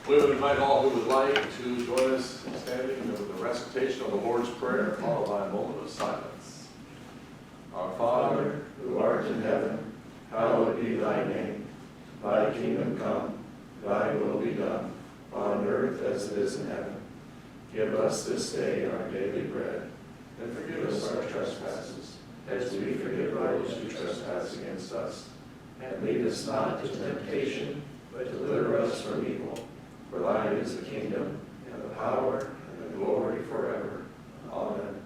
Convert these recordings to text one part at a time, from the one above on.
We would invite all who would like to join us in standing with the recitation of the Lord's Prayer, followed by a moment of silence. Our Father, who art in heaven, hallowed be thy name. Thy kingdom come, thy will be done, on earth as it is in heaven. Give us this day our daily bread, and forgive us our trespasses, as we forgive those who trespass against us. And lead us not into temptation, but deliver us from evil. For thine is the kingdom, and the power, and the glory forever. Amen.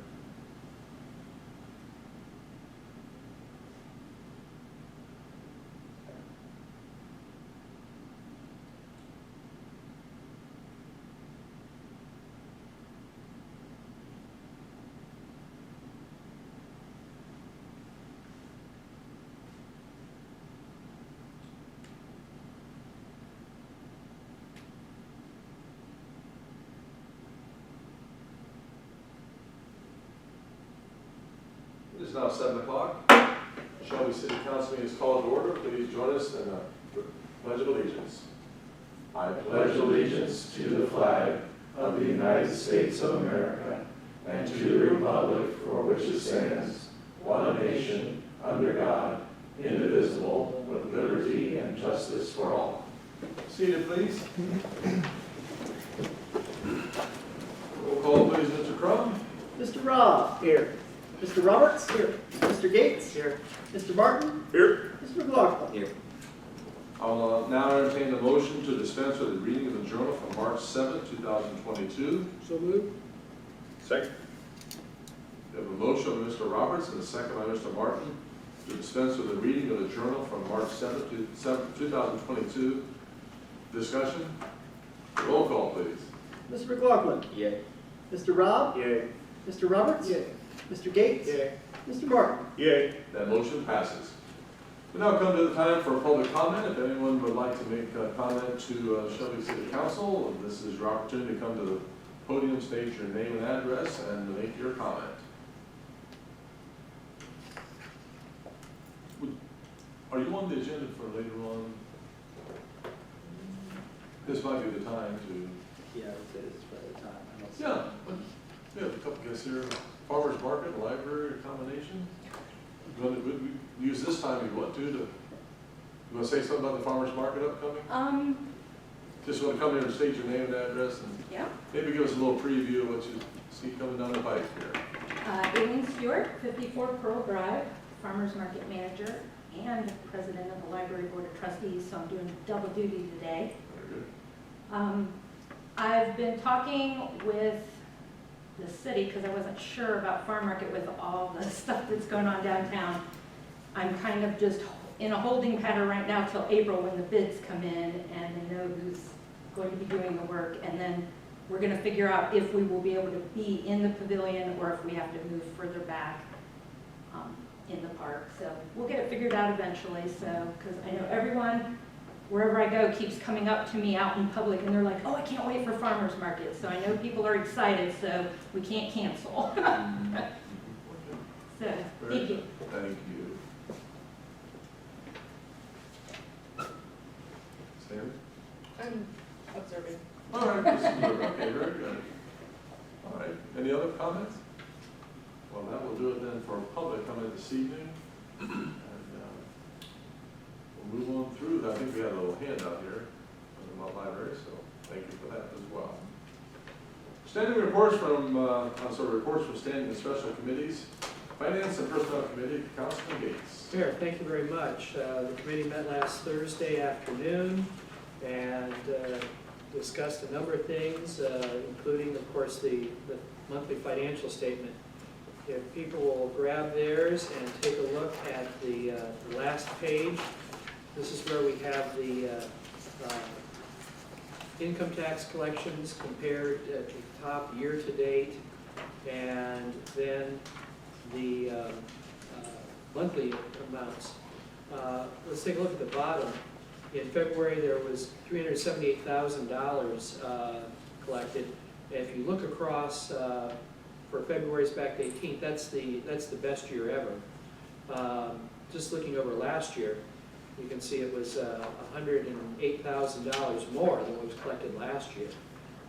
It is now 7 o'clock. Shelby City Council meeting is called to order. Please join us in the Pledge of Allegiance. I Pledge allegiance to the flag of the United States of America and to the republic for which it stands, one nation, under God, indivisible, with liberty and justice for all. Seated, please. Roll call, please, Mr. Crum. Mr. Robb. Here. Mr. Roberts. Here. Mr. Gates. Here. Mr. Martin. Here. Mr. McLaughlin. Here. I'll now entertain a motion to dispense with the reading of the journal from March 7, 2022. So moved. Second. We have a motion by Mr. Roberts and a second by Mr. Martin to dispense with the reading of the journal from March 7, 2022. Discussion? Roll call, please. Mr. McLaughlin. Yay. Mr. Robb. Yay. Mr. Roberts. Yay. Mr. Gates. Yay. Mr. Martin. Yay. That motion passes. We now come to the time for public comment. If anyone would like to make a comment to Shelby City Council, this is your opportunity to come to the podium, state your name and address, and make your comment. Are you on the agenda for later on? This might be the time to. Yeah, it is by the time. I don't see- Yeah, we have a couple guys here. Farmers Market, library, a combination. You want to use this time if you want to. You want to say something about the Farmers Market upcoming? Just want to come here and state your name and address, and Yeah. maybe give us a little preview of what you see coming down the pike here. Aileen Stewart, 54 Pearl Drive, Farmers Market Manager and President of the Library Board of Trustees, so I'm doing double duty today. Very good. I've been talking with the city because I wasn't sure about farm market with all the stuff that's going on downtown. I'm kind of just in a holding pattern right now till April when the bids come in and they know who's going to be doing the work, and then we're going to figure out if we will be able to be in the pavilion or if we have to move further back in the park. So we'll get it figured out eventually. So because I know everyone wherever I go keeps coming up to me out in public and they're like, oh, I can't wait for farmers market. So I know people are excited, so we can't cancel. So thank you. Thank you. Stanley? I'm observing. All right, okay, very good. All right, any other comments? Well, that will do it then for public comment this evening. And we'll move on through. I think we have a little handout here from the library, so thank you for that as well. Standing reports from, reports from standing and special committees. Finance and Personnel Committee, Councilman Gates. Mayor, thank you very much. The committee met last Thursday afternoon and discussed a number of things, including, of course, the monthly financial statement. If people will grab theirs and take a look at the last page, this is where we have the income tax collections compared to the top year to date, and then the monthly amounts. Let's take a look at the bottom. In February, there was $378,000 collected. And if you look across for February's back to 18th, that's the best year ever. Just looking over last year, you can see it was $108,000 more than what was collected last year.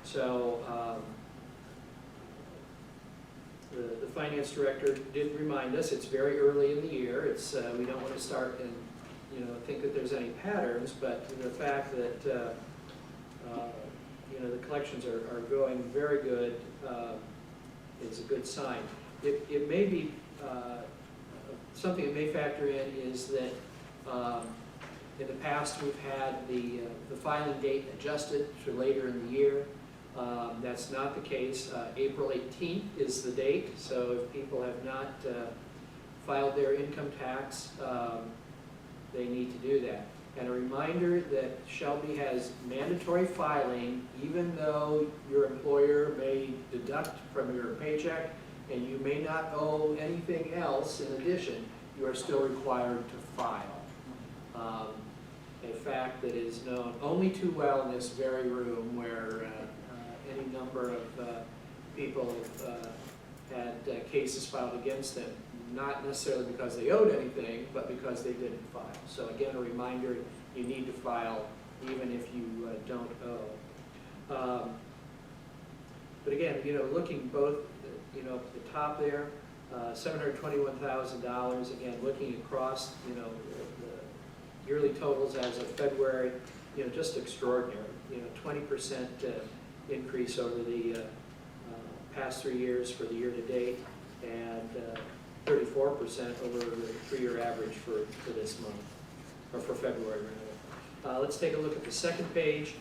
So the finance director did remind us it's very early in the year. It's we don't want to start and think that there's any patterns, but the fact that the collections are going very good is a good sign. It may be something that may factor in is that in the past we've had the filing date adjusted to later in the year. That's not the case. April 18th is the date, so if people have not filed their income tax, they need to do that. And a reminder that Shelby has mandatory filing even though your employer may deduct from your paycheck and you may not owe anything else in addition, you are still required to file. A fact that is known only too well in this very room where any number of people have had cases filed against them, not necessarily because they owed anything, but because they didn't file. So again, a reminder, you need to file even if you don't owe. But again, looking both, at the top there, $721,000, again, looking across, the yearly totals as of February, just extraordinary, 20% increase over the past 3 years for the year to date, and 34% over the 3-year average for this month, or for February rather. Let's take a look at the second page,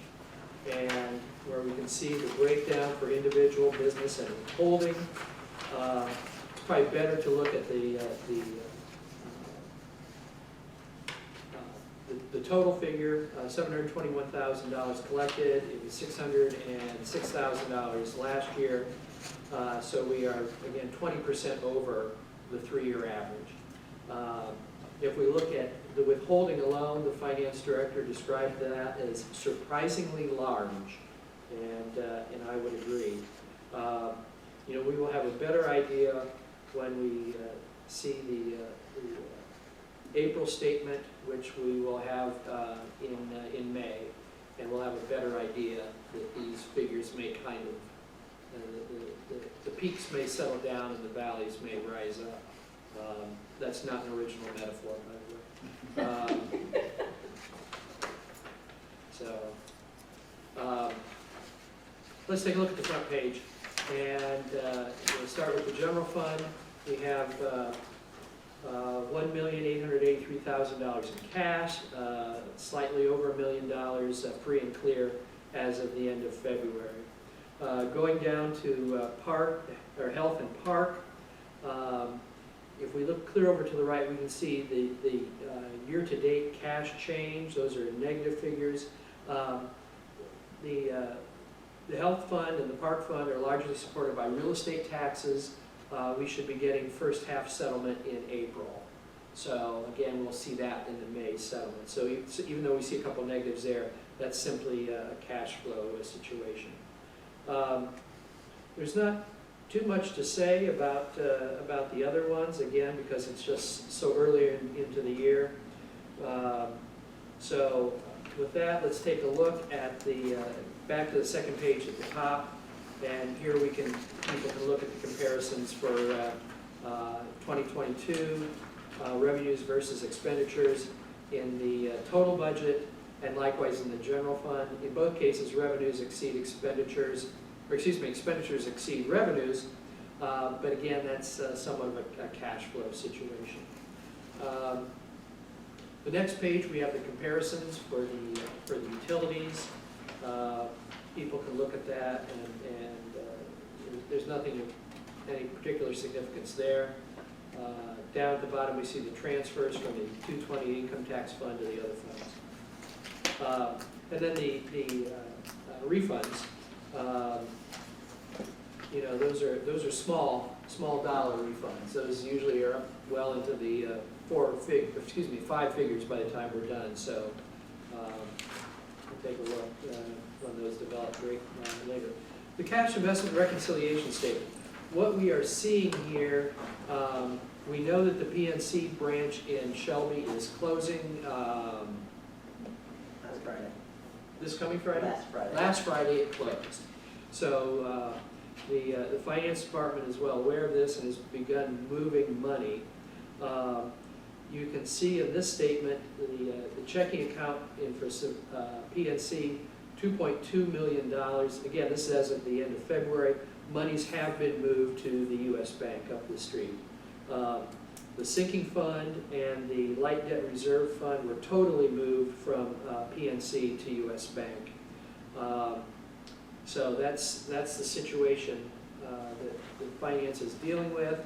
and where we can see the breakdown for individual, business, and holding. It's probably better to look at the total figure, $721,000 collected. It was $606,000 last year. So we are, again, 20% over the 3-year average. If we look at the withholding alone, the finance director described that as surprisingly large, and I would agree. We will have a better idea when we see the April statement, which we will have in May, and we'll have a better idea that these figures may kind of, the peaks may settle down and the valleys may rise up. That's not an original metaphor, by the way. Let's take a look at the front page, and we'll start with the general fund. We have $1,883,000 in cash, slightly over $1 million free and clear as of the end of February. Going down to health and park, if we look clear over to the right, we can see the year-to-date cash change. Those are negative figures. The health fund and the park fund are largely supported by real estate taxes. We should be getting first half settlement in April. So again, we'll see that in the May settlement. So even though we see a couple negatives there, that's simply a cash flow situation. There's not too much to say about the other ones, again, because it's just so early into the year. So with that, let's take a look at back to the second page at the top. And here people can look at the comparisons for 2022 revenues versus expenditures in the total budget, and likewise in the general fund. In both cases, revenues exceed expenditures, or expenditures exceed revenues, but again, that's somewhat of a cash flow situation. The next page, we have the comparisons for the utilities. People can look at that, and there's nothing of any particular significance there. Down at the bottom, we see the transfers from the 220 income tax fund to the other funds. And then the refunds, those are small dollar refunds. Those usually are up well into the 5 figures by the time we're done. So we'll take a look when those develop later. The cash investment reconciliation statement. What we are seeing here We know that the PNC branch in Shelby is closing That's Friday. this coming Friday? Last Friday. Last Friday it closed. So the finance department is well aware of this and has begun moving money. You can see in this statement the checking account in for PNC, $2.2 million. Again, this is as of the end of February. Monies have been moved to the U.S. Bank up the street. The sinking fund and the light debt reserve fund were totally moved from PNC to U.S. Bank. So that's the situation that the finance is dealing with.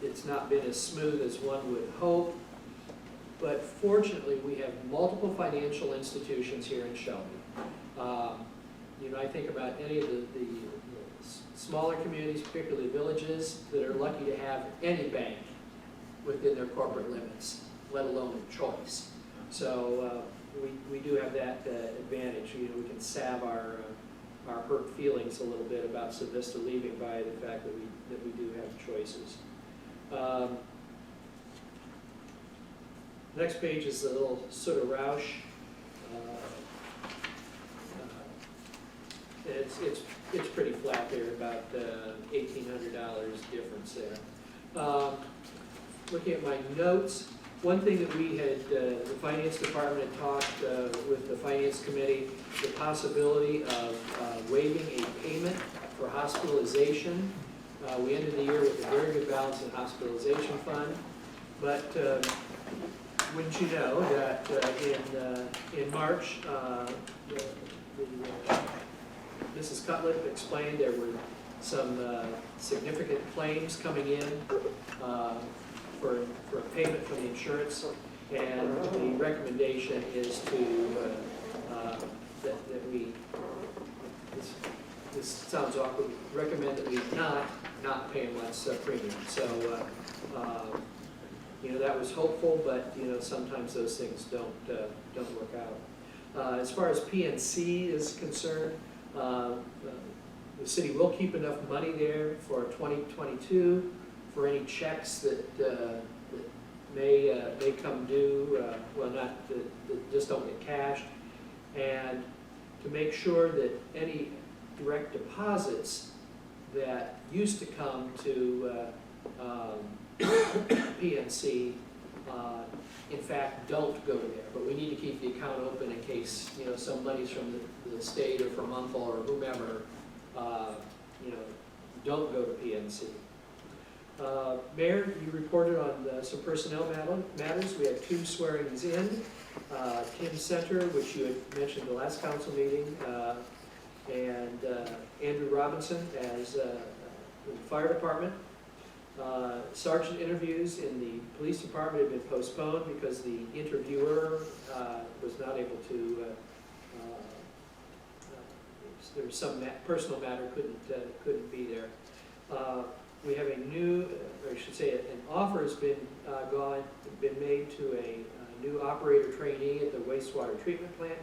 It's not been as smooth as one would hope, but fortunately we have multiple financial institutions here in Shelby. You know, I think about any of the smaller communities, particularly villages, that are lucky to have any bank within their corporate limits, let alone a choice. So we do have that advantage. You know, we can salve our hurt feelings a little bit about Civista leaving by the fact that we do have choices. Next page is a little sort of Roush. It's pretty flat there, about $1,800 difference there. Looking at my notes, one thing that we had, the finance department had talked with the finance committee, the possibility of waiving a payment for hospitalization. We ended the year with a very good balance in hospitalization fund, but wouldn't you know that in March, Mrs. Cutlip explained there were some significant claims coming in for a payment from the insurance, and the recommendation is to that we, this sounds awkward, recommend that we not pay them less premium. So you know, that was hopeful, but you know, sometimes those things don't work out. As far as PNC is concerned, the city will keep enough money there for 2022 for any checks that may come due, well, not that just don't get cashed, and to make sure that any direct deposits that used to come to PNC in fact don't go there, but we need to keep the account open in case, you know, some monies from the state or from Uncle or whomever, you know, don't go to PNC. Mayor, you reported on some personnel matters. We had 2 swearings in. Kim Center, which you had mentioned the last council meeting, and Andrew Robinson as the fire department. Sergeant interviews in the police department have been postponed because the interviewer was not able to, there was some personal matter, couldn't be there. We have a new, or I should say an offer has been made to a new operator trainee at the wastewater treatment plant,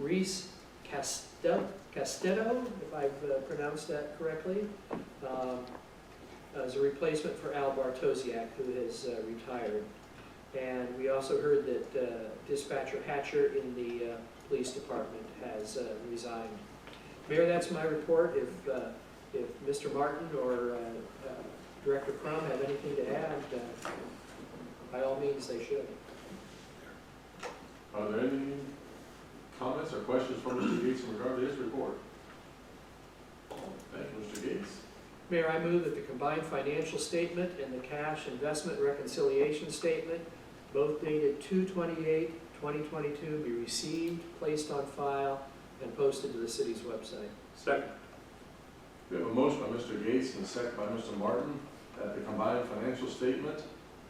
Reese Castedo, if I've pronounced that correctly, as a replacement for Al Bartosiak, who has retired. And we also heard that dispatcher Hatcher in the police department has resigned. Mayor, that's my report. If Mr. Martin or Director Crum have anything to add, by all means they should. Are there any comments or questions from Mr. Gates in regard to his report? Thank you, Mr. Gates. Mayor, I move that the combined financial statement and the cash investment reconciliation statement, both dated 2/28/2022, be received, placed on file, and posted to the city's website. Second. We have a motion by Mr. Gates and a second by Mr. Martin that the combined financial statement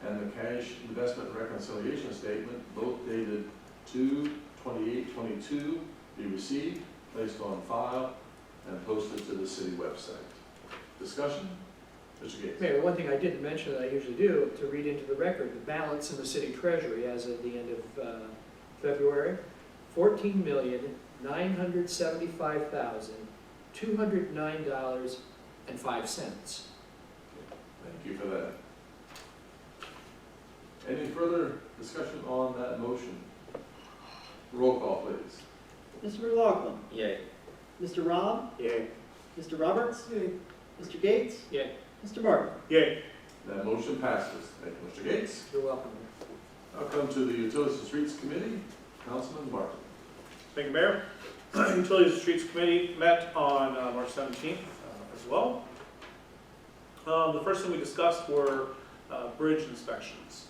and the cash investment reconciliation statement, both dated 2/28/22, be received, placed on file, and posted to the city website. Discussion? Mr. Gates. Mayor, one thing I didn't mention that I usually do, to read into the record, the balance in the city treasury as of the end of February, $14,975,209.05. Thank you for that. Any further discussion on that motion? Roll call, please. Mr. McLaughlin. Yay. Mr. Rob. Yay. Mr. Roberts. Mr. Gates. Yay. Mr. Martin. Yay. That motion passes. Thank you, Mr. Gates. You're welcome. Now come to the Utilities and Streets Committee, Councilman Barton. Thank you, Mayor. Utilities and Streets Committee met on March 17th as well. The first thing we discussed were bridge inspections.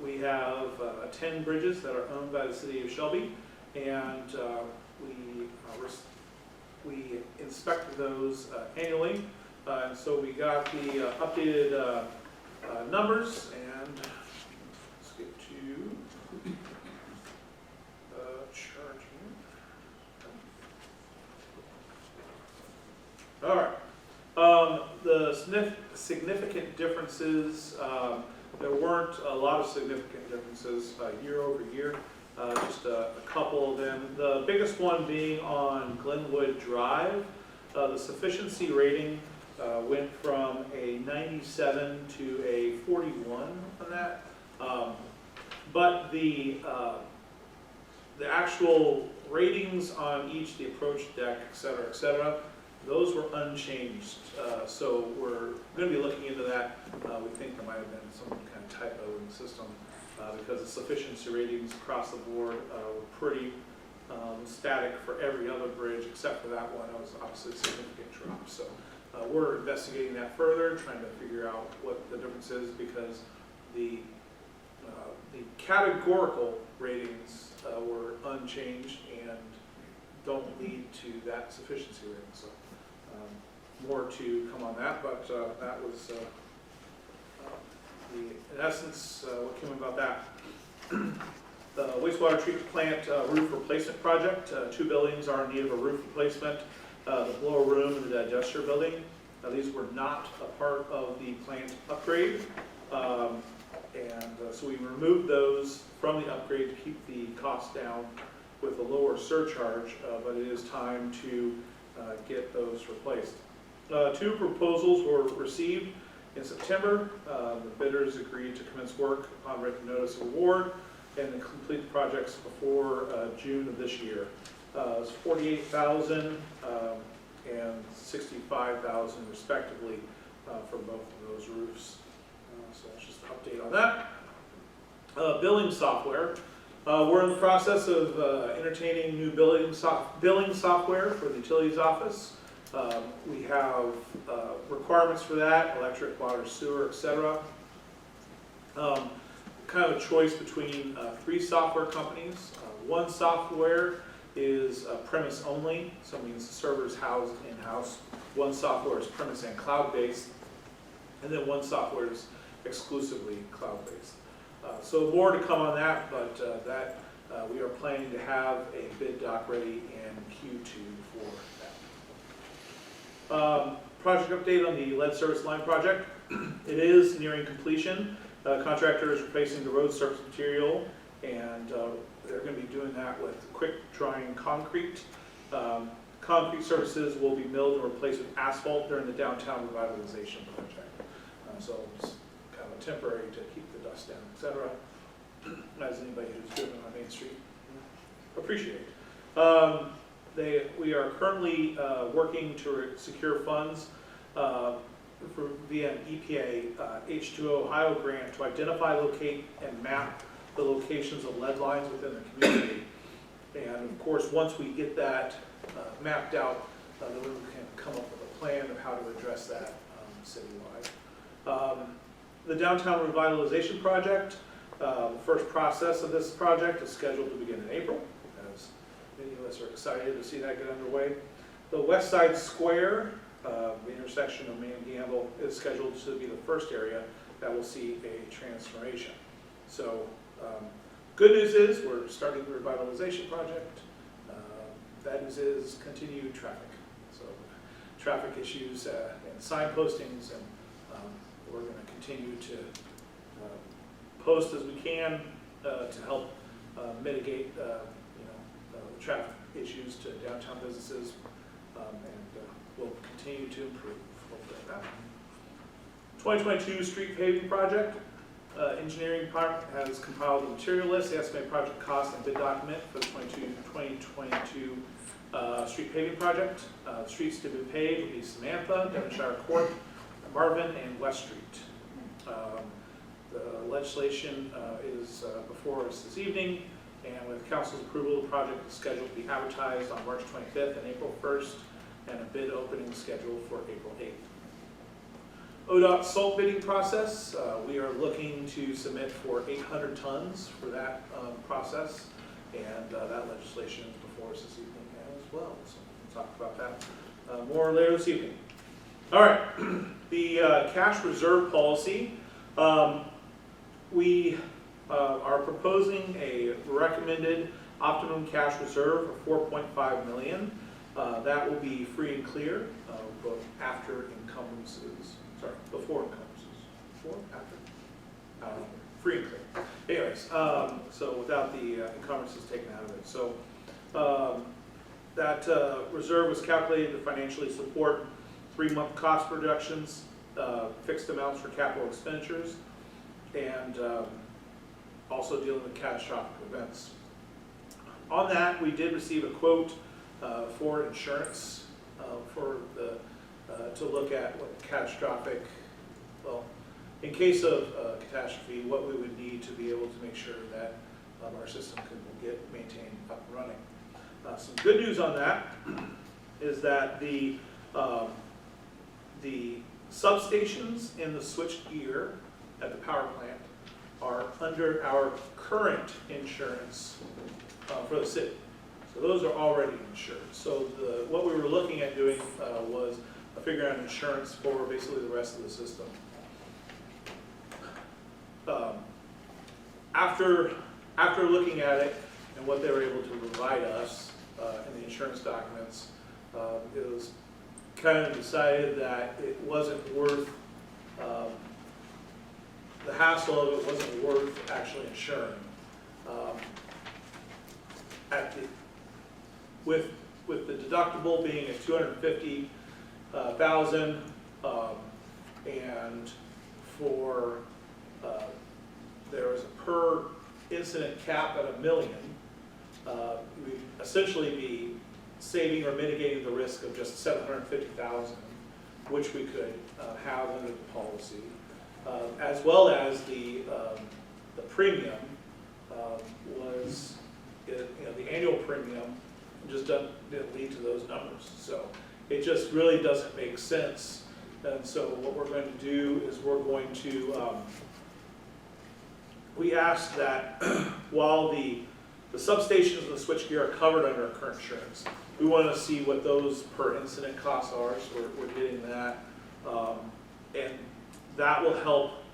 We have 10 bridges that are owned by the city of Shelby, and we inspect those annually. And so we got the updated numbers, and let's get to chart here. All right. The significant differences, there weren't a lot of significant differences year over year, just a couple of them. The biggest one being on Glenwood Drive. The sufficiency rating went from a 97 to a 41 on that. But the actual ratings on each, the approach deck, et cetera, those were unchanged. So we're going to be looking into that. We think there might have been some kind of typo in the system because the sufficiency ratings across the board were pretty static for every other bridge except for that one. It was obviously a significant drop. So we're investigating that further, trying to figure out what the difference is because the categorical ratings were unchanged and don't lead to that sufficiency rating. So more to come on that, but that was in essence what came about that. The wastewater treatment plant roof replacement project. 2 buildings are in need of a roof replacement. The blower room and the digester building. These were not a part of the plant upgrade. So we removed those from the upgrade to keep the cost down with a lower surcharge, but it is time to get those replaced. 2 proposals were received in September. The bidders agreed to commence work upon written notice of award and to complete the projects before June of this year. It's $48,000 and $65,000 respectively for both of those roofs. So that's just an update on that. Billing software. We're in the process of entertaining new billing software for the utilities office. We have requirements for that, electric, water, sewer, etc. Kind of a choice between 3 software companies. One software is premise only, so it means the server is housed in-house. One software is premise and cloud-based, and then one software is exclusively cloud-based. So more to come on that, but we are planning to have a bid doc ready in Q2 for that. Project update on the lead service line project. It is nearing completion. Contractor is replacing the road surface material, and they're going to be doing that with quick drying concrete. Concrete surfaces will be milled and replaced with asphalt during the downtown revitalization project. So it's kind of temporary to keep the dust down, etc. As anybody who's driven on Main Street appreciate. We are currently working to secure funds via an EPA H2O Ohio grant to identify, locate, and map the locations of lead lines within the community. And of course, once we get that mapped out, then we can come up with a plan of how to address that citywide. The downtown revitalization project, the first process of this project is scheduled to begin in April, as many of us are excited to see that get underway. The West Side Square, the intersection of Main and Gamble, is scheduled to be the first area that will see a transformation. So, good news is we're starting the revitalization project. Bad news is continued traffic. So, traffic issues and sign postings, and we're going to continue to post as we can to help mitigate the traffic issues to downtown businesses, and we'll continue to improve. Hopefully that. 2022 street paving project. Engineering part has compiled the material list, the estimated project cost, and bid document for the 2022 street paving project. The streets to be paved will be Samantha, Devonshire Court, Marvin, and West Street. The legislation is before us this evening, and with council's approval, the project is scheduled to be advertised on March 25th and April 1st, and a bid opening scheduled for April 8th. ODOT salt bidding process, we are looking to submit for 800 tons for that process, and that legislation is before us this evening as well, so we'll talk about that more later this evening. All right, the cash reserve policy. We are proposing a recommended optimum cash reserve of $4.5 million. That will be free and clear, but after encumbrances. Sorry, before encumbrances. Before? After? Free and clear. Anyways, so without the encumbrances taken out of it. So that reserve was calculated to financially support 3-month cost reductions, fixed amounts for capital expenditures, and also dealing with catastrophic events. On that, we did receive a quote for insurance for the to look at what catastrophic, well, in case of catastrophe, what we would need to be able to make sure that our system can get maintained up and running. Some good news on that is that the substations in the switchgear at the power plant are under our current insurance for the city. So those are already insured. So what we were looking at doing was figuring out insurance for basically the rest of the system. After looking at it and what they were able to provide us in the insurance documents, it was kind of decided that it wasn't worth the hassle of it wasn't worth actually insuring. With the deductible being at $250,000, and for there is a per incident cap at $1 million, we'd essentially be saving or mitigating the risk of just $750,000, which we could have under the policy, as well as the premium was, the annual premium just didn't lead to those numbers. So it just really doesn't make sense. And so what we're going to do is we're going to, we asked that while the substations and the switchgear are covered under our current insurance, we want to see what those per incident costs are, so we're getting that. And that will help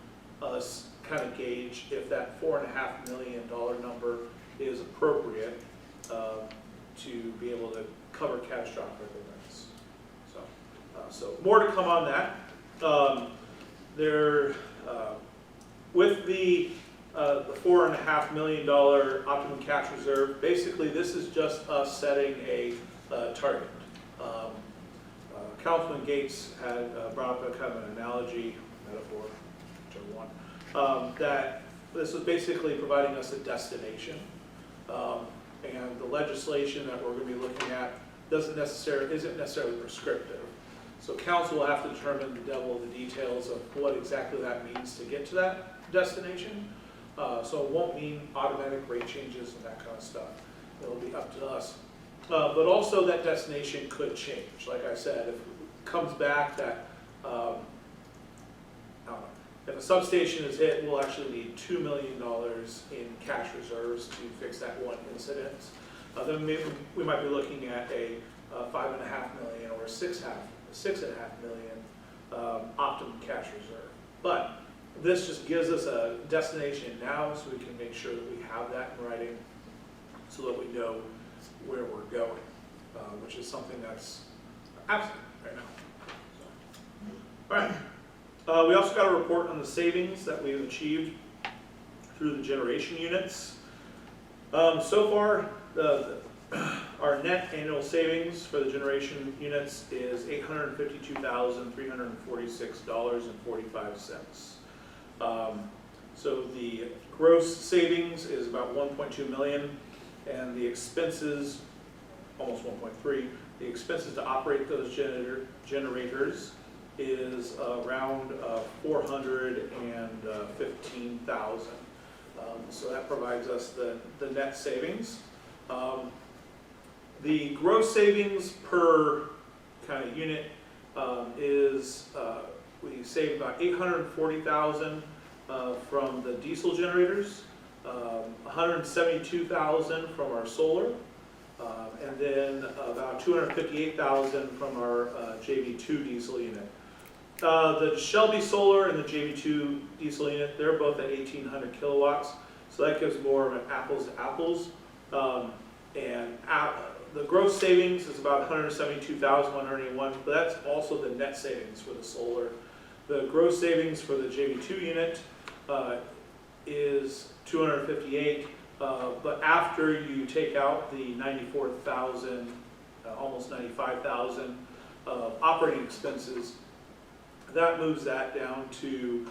us kind of gauge if that $4.5 million number is appropriate to be able to cover catastrophic events. So more to come on that. With the $4.5 million optimum cash reserve, basically this is just us setting a target. Councilman Gates had brought up a kind of an analogy, metaphor, whichever one, that this was basically providing us a destination. And the legislation that we're going to be looking at isn't necessarily prescriptive. So council will have to determine the devil of the details of what exactly that means to get to that destination. So it won't mean automatic rate changes and that kind of stuff. It'll be up to us. But also that destination could change. Like I said, if it comes back that, if a substation is hit, we'll actually need $2 million in cash reserves to fix that one incident. Then we might be looking at a $5.5 million or $6.5 million optimum cash reserve. But this just gives us a destination now, so we can make sure that we have that in writing, so that we know where we're going, which is something that's absent right now. So. All right. We also got a report on the savings that we've achieved through the generation units. So far, our net annual savings for the generation units is $852,346.45. So the gross savings is about 1.2 million, and the expenses, almost 1.3. The expenses to operate those generators is around 415,000. So that provides us the net savings. The gross savings per kind of unit is we save about 840,000 from the diesel generators, 172,000 from our solar, and then about 258,000 from our JV2 diesel unit. The Shelby solar and the JV2 diesel unit, they're both at 1,800 kilowatts, so that gives more of an apples to apples. The gross savings is about 172,181, but that's also the net savings for the solar. The gross savings for the JV2 unit is 258, but after you take out the 94,000, almost 95,000 operating expenses, that moves that down to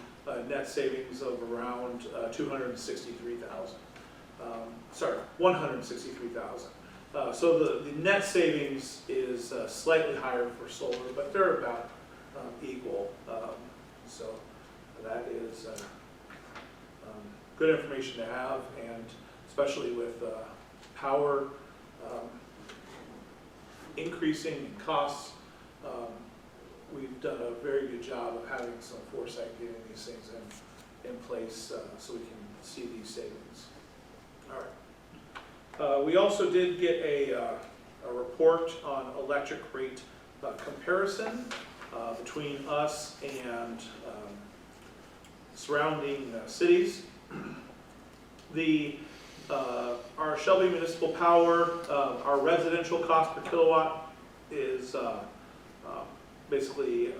net savings of around 263,000. Sorry, 163,000. So the net savings is slightly higher for solar, but they're about equal. So that is good information to have, and especially with power increasing in costs, we've done a very good job of having some foresight getting these things in place so we can see these savings. All right. We also did get a report on electric rate comparison between us and surrounding cities. Our Shelby Municipal Power, our residential cost per kilowatt is basically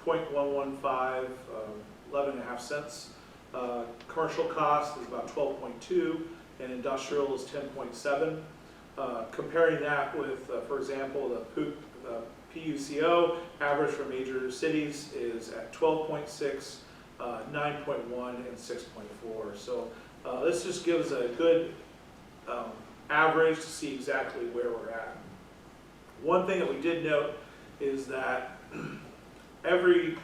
0.115, 11.5 cents. Commercial cost is about 12.2, and industrial is 10.7. Comparing that with, for example, the PUCO average for major cities is at 12.6, 9.1, and 6.4. So this just gives a good average to see exactly where we're at. One thing that we did note is that every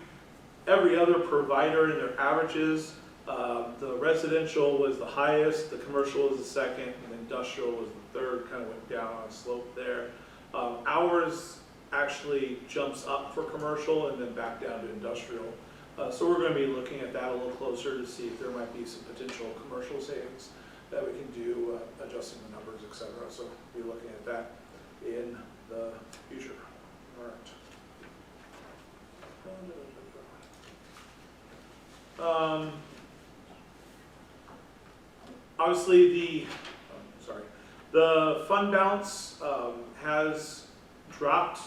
other provider in their averages, the residential was the highest, the commercial was the second, and industrial was the third, kind of went down on a slope there. Ours actually jumps up for commercial and then back down to industrial. So we're going to be looking at that a little closer to see if there might be some potential commercial savings that we can do, adjusting the numbers, etc. So we'll be looking at that in the future. All right. Obviously, the fund balance has dropped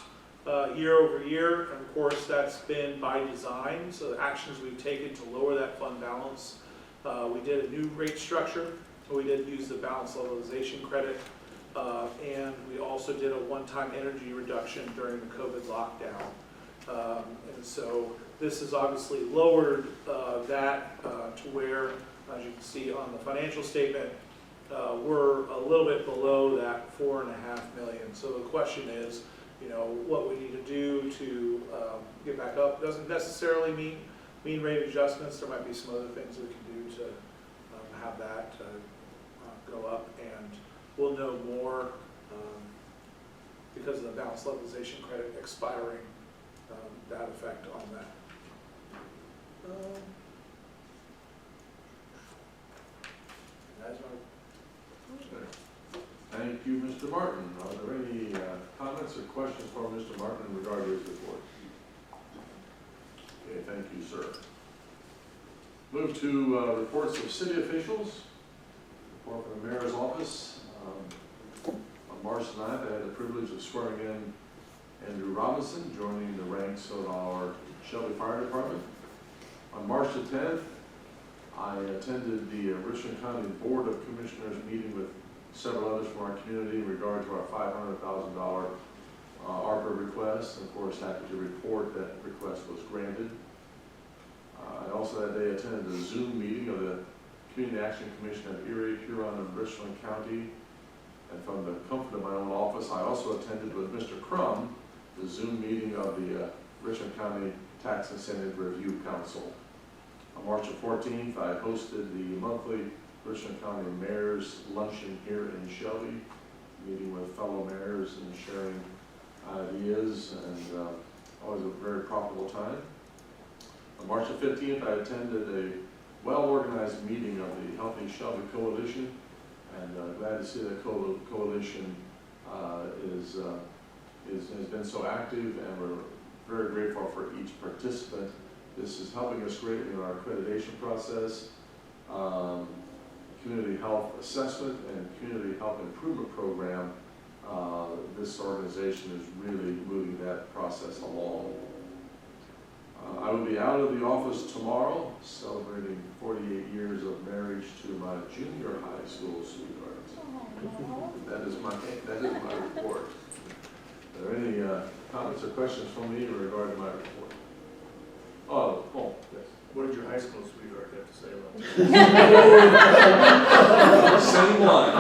year over year, and of course that's been by design. So the actions we've taken to lower that fund balance, we did a new rate structure. We did use the balance levelization credit, and we also did a one-time energy reduction during the COVID lockdown. And so this has obviously lowered that to where, as you can see on the financial statement, we're a little bit below that $4.5 million. So the question is, what we need to do to get back up. Doesn't necessarily mean rate adjustments. There might be some other things we can do to have that go up, and we'll know more because of the balance levelization credit expiring, that effect on that. Thank you, Mr. Martin. Are there any comments or questions for Mr. Martin in regard to his report? Okay, thank you, sir. Move to reports of city officials. Report from the mayor's office. On March 9th, I had the privilege of swearing in Andrew Robinson, joining the ranks of our Shelby Fire Department. On March the 10th, I attended the Richland County Board of Commissioners meeting with several others from our community in regard to our $500,000 ARPA request. And of course, happy to report that request was granted. I also that day attended a Zoom meeting of the Community Action Commission of Erie, Huron, and Richland County. And from the comfort of my own office, I also attended with Mr. Crum the Zoom meeting of the Richland County Tax Incentive Review Council. On March the 14th, I hosted the monthly Richland County Mayor's Luncheon here in Shelby, meeting with fellow mayors and sharing ideas, and always a very profitable time. On March the 15th, I attended a well-organized meeting of the Healthy Shelby Coalition, and glad to see that coalition has been so active, and we're very grateful for each participant. This is helping us greatly in our accreditation process, community health assessment, and community health improvement program. This organization is really moving that process along. I will be out of the office tomorrow, celebrating 48 years of marriage to my junior high school sweetheart. That is my report. Are there any comments or questions from me in regard to my report? Oh, yes. What did your high school sweetheart have to say about that? Same line.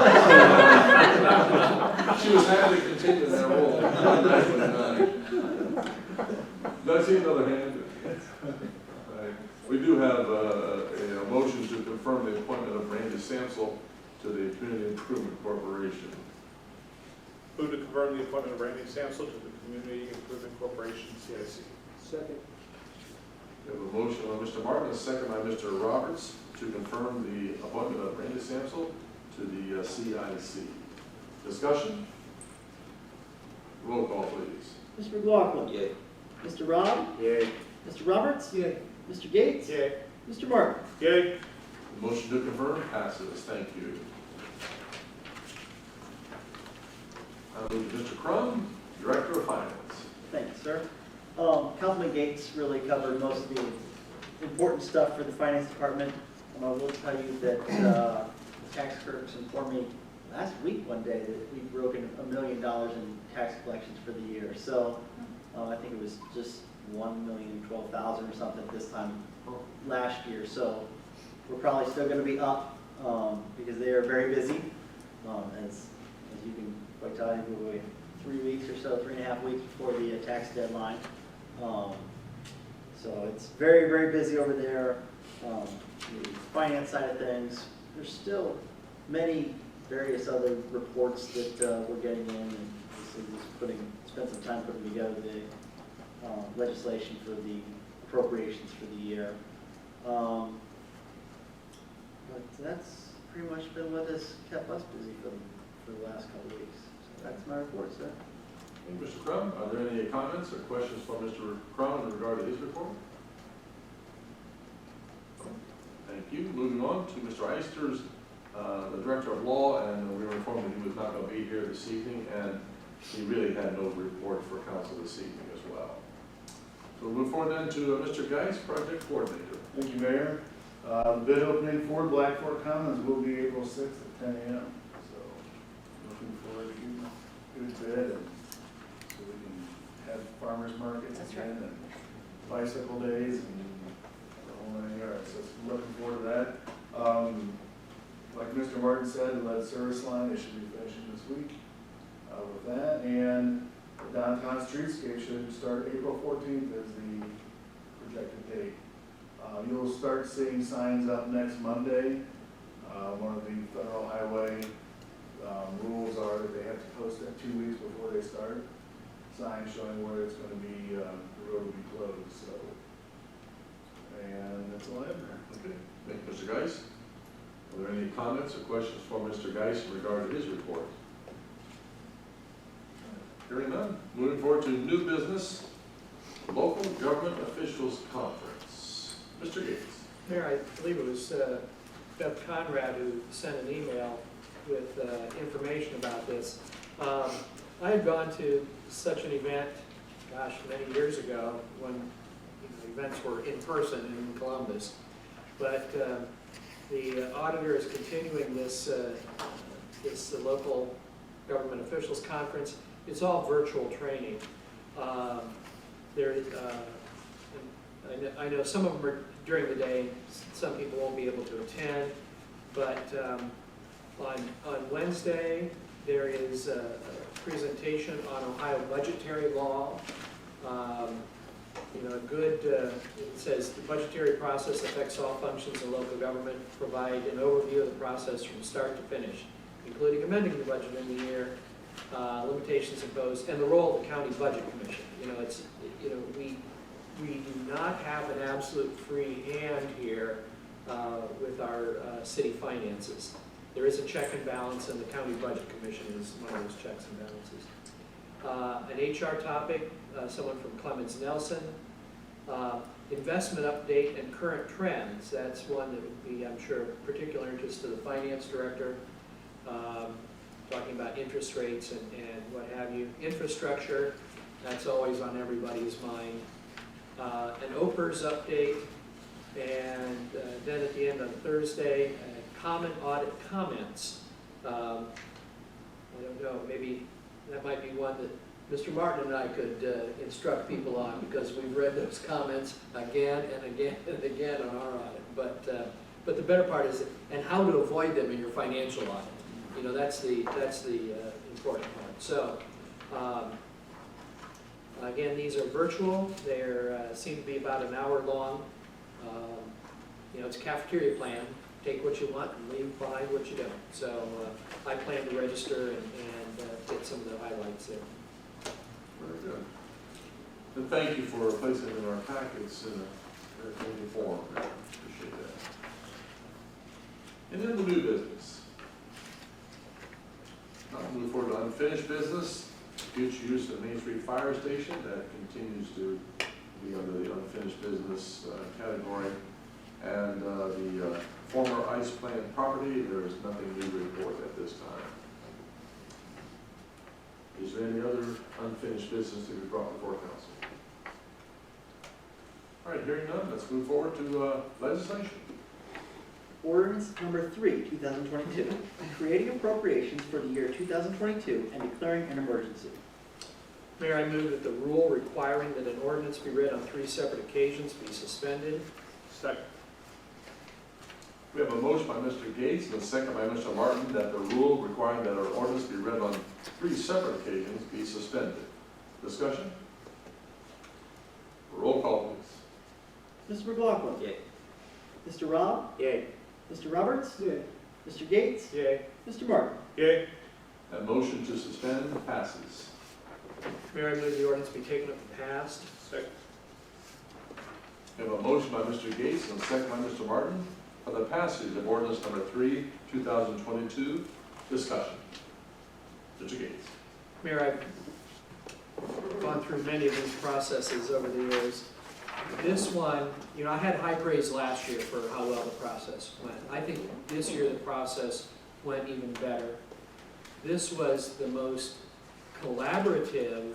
She was happy to continue that role. Does he another hand? We do have a motion to confirm the appointment of Randy Samsel to the Community Improvement Corporation. Move to confirm the appointment of Randy Samsel to the Community Improvement Corporation, CIC. Second. We have a motion by Mr. Martin, a second by Mr. Roberts, to confirm the appointment of Randy Samsel to the CIC. Discussion? Roll call, please. Mr. McLaughlin. Yay. Mr. Rob. Yay. Mr. Roberts. Mr. Gates. Yay. Mr. Martin. Yay. The motion to confirm passes. Thank you. I move to Mr. Crum, Director of Finance. Thank you, sir. Councilman Gates really covered most of the important stuff for the finance department. I will tell you that the tax clerks informed me last week one day that we've broken $1 million in tax collections for the year. So I think it was just $1,012,000 or something this time last year. So we're probably still going to be up because they are very busy. As you can quite tell, we're 3 weeks or so, 3.5 weeks before the tax deadline. So it's very, very busy over there. The finance side of things, there's still many various other reports that we're getting in, and obviously spent some time putting together the legislation for the appropriations for the year. But that's pretty much been what has kept us busy for the last couple of weeks. So that's my report, sir. Hey, Mr. Crum, are there any comments or questions from Mr. Crum in regard to his report? Thank you. Moving on to Mr. Eisters, the Director of Law, and we were informed that he was not going to be here this evening, and he really had no report for council this evening as well. So we'll move forward then to Mr. Geis, Project Coordinator. Thank you, Mayor. The bid opening for Black Fork Commons will be April 6th at 10 a.m. So looking forward to good bid, and so we can have farmers markets again, and bicycle days, and the whole 9 yards. So looking forward to that. Like Mr. Martin said, the lead service line, they should be finishing this week with that, and the downtown streetscape should start April 14th as the projected date. You'll start seeing signs up next Monday. One of the federal highway rules are that they have to post that 2 weeks before they start. Signs showing where it's going to be, the road will be closed. So, and that's all I have there. Okay. Thank you, Mr. Geis. Are there any comments or questions for Mr. Geis in regard to his report? Hearing none. Moving forward to new business, local government officials conference. Mr. Gates. Mayor, I believe it was Beth Conrad who sent an email with information about this. I had gone to such an event, gosh, many years ago when events were in person in Columbus. But the auditor is continuing this local government officials conference. It's all virtual training. I know some of them are during the day. Some people won't be able to attend. But on Wednesday, there is a presentation on Ohio budgetary law. You know, a good, it says the budgetary process affects all functions of local government, provide an overview of the process from start to finish, including amending the budget in the year, limitations imposed, and the role of the county budget commission. You know, it's, you know, we do not have an absolute free hand here with our city finances. There is a check and balance, and the county budget commission is one of those checks and balances. An HR topic, someone from Clemens Nelson. Investment update and current trends. That's one that would be, I'm sure, of particular interest to the finance director. Talking about interest rates and what have you. Infrastructure, that's always on everybody's mind. An OPERS update, and then at the end on Thursday, common audit comments. I don't know, maybe that might be one that Mr. Martin and I could instruct people on, because we've read those comments again and again and again on our audit. But the better part is, and how to avoid them in your financial audit. You know, that's the important part. So, again, these are virtual. They seem to be about an hour long. You know, it's a cafeteria plan. Take what you want and leave behind what you don't. So I plan to register and get some of the highlights there. Very good. And thank you for placing it in our packets in a very clean form. I appreciate that. And then the new business. Now we'll move forward to unfinished business. Future use of Main Street Fire Station, that continues to be under the unfinished business category. And the former ice plant property, there is nothing new to report at this time. Is there any other unfinished business to be brought before council? All right, hearing none, let's move forward to legislation. Ordinance number 3, 2022, creating appropriations for the year 2022 and declaring an emergency. Mayor, I move that the rule requiring that an ordinance be read on 3 separate occasions be suspended. Second. We have a motion by Mr. Gates and a second by Mr. Martin that the rule requiring that our ordinance be read on 3 separate occasions be suspended. Discussion? Roll call, please. Mr. McLaughlin. Yay. Mr. Rob. Yay. Mr. Roberts. Yay. Mr. Gates. Yay. Mr. Martin. Yay. That motion to suspend passes. Mayor, I move the ordinance be taken up and passed. Second. We have a motion by Mr. Gates and a second by Mr. Martin for the passage of ordinance number 3, 2022. Discussion. Mr. Gates. Mayor, I've gone through many of these processes over the years. This one, you know, I had high praise last year for how well the process went. I think this year the process went even better. This was the most collaborative,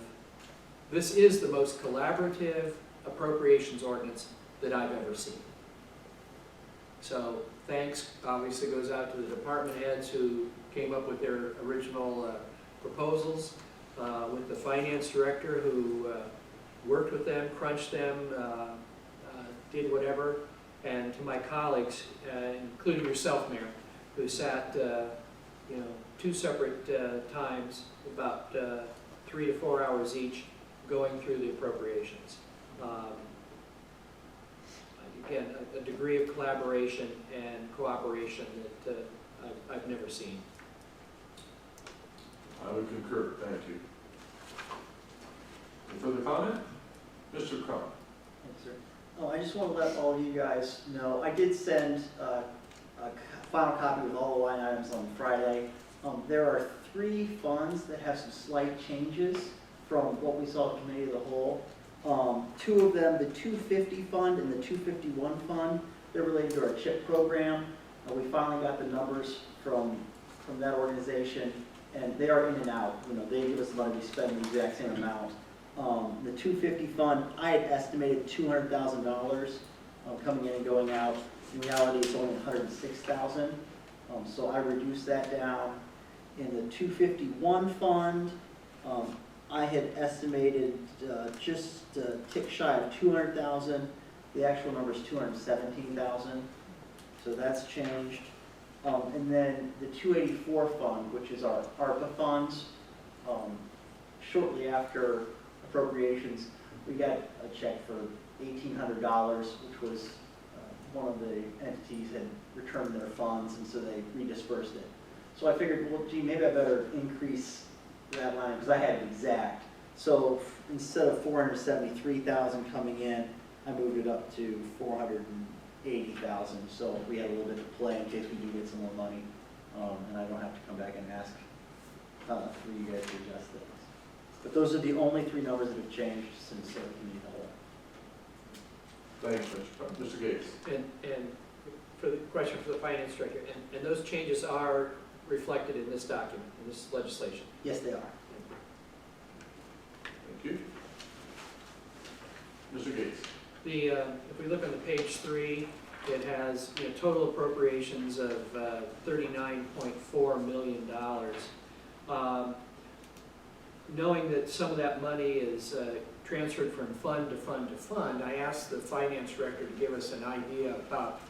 this is the most collaborative appropriations ordinance that I've ever seen. So thanks obviously goes out to the department heads who came up with their original proposals, with the finance director who worked with them, crunched them, did whatever, and to my colleagues, including yourself, Mayor, who sat, you know, 2 separate times, about 3 to 4 hours each, going through the appropriations. Again, a degree of collaboration and cooperation that I've never seen. I would concur. Thank you. Any further comment? Mr. Crum. Thanks, sir. Oh, I just want to let all of you guys know, I did send a final copy with all the line items on Friday. There are 3 funds that have some slight changes from what we saw at Committee of the Whole. 2 of them, the 250 fund and the 251 fund, they're related to our CHIP program. We finally got the numbers from that organization, and they are in and out. You know, they give us the money, we spend the exact same amount. The 250 fund, I had estimated $200,000 coming in and going out. In reality, it's only $106,000. So I reduced that down. In the 251 fund, I had estimated just a tick shy of $200,000. The actual number is $217,000. So that's changed. And then the 284 fund, which is our ARPA funds, shortly after appropriations, we got a check for $1,800, which was one of the entities had returned their funds, and so they redispersed it. So I figured, well, gee, maybe I better increase that line, because I had it exact. So instead of 473,000 coming in, I moved it up to 480,000. So we had a little bit to play in case we do get some more money, and I don't have to come back and ask for you guys to adjust things. But those are the only three numbers that have changed since committee held. Thanks, Mr. Gates. And for the question for the finance director, and those changes are reflected in this document, in this legislation. Yes, they are. Thank you. Mr. Gates. If we look on the page 3, it has total appropriations of $39.4 million. Knowing that some of that money is transferred from fund to fund to fund, I asked the finance director to give us an idea about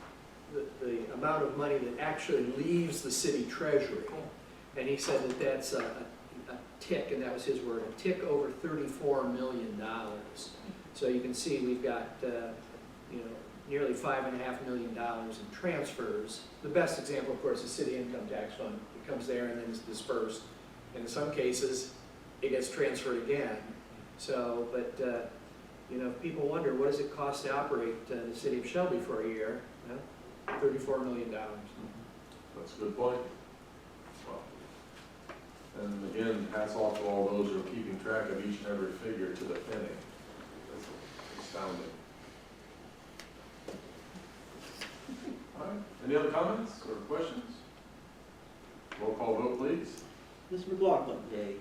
the amount of money that actually leaves the city treasury. And he said that that's a tick, and that was his word, a tick over $34 million. So you can see we've got nearly $5.5 million in transfers. The best example, of course, is city income tax fund. It comes there and then is dispersed. And in some cases, it gets transferred again. So, but if people wonder, what does it cost to operate the city of Shelby for a year? $34 million. That's a good point. Wow. And again, hats off to all those who are keeping track of each and every figure to the penny. That's astounding. All right. Any other comments or questions? Roll call vote, please. Mr. McLaughlin? Yay.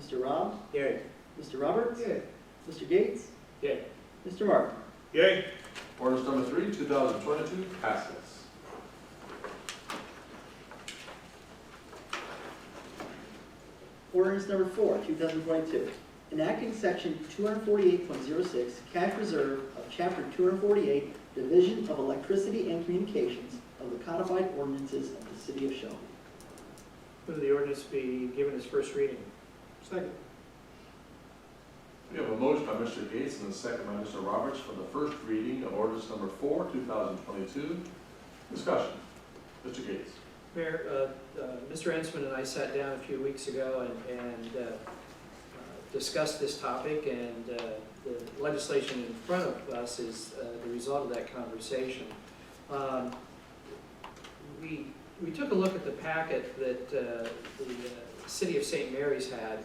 Mr. Rob? Yay. Mr. Roberts? Yay. Mr. Gates? Yay. Mr. Martin? Yay. Ordinance number 3, 2022 passes. Ordinance number 4, 2022, enacting section 248.06, cash reserve of chapter 248, Division of Electricity and Communications of the codified ordinances of the city of Shelby. Move the ordinance be given its first reading. Second. We have a motion by Mr. Gates and a second by Mr. Roberts for the first reading of ordinance number 4, 2022. Discussion. Mr. Gates. Mayor, Mr. Ensman and I sat down a few weeks ago and discussed this topic, and the legislation in front of us is the result of that conversation. We took a look at the packet that the City of St. Mary's had.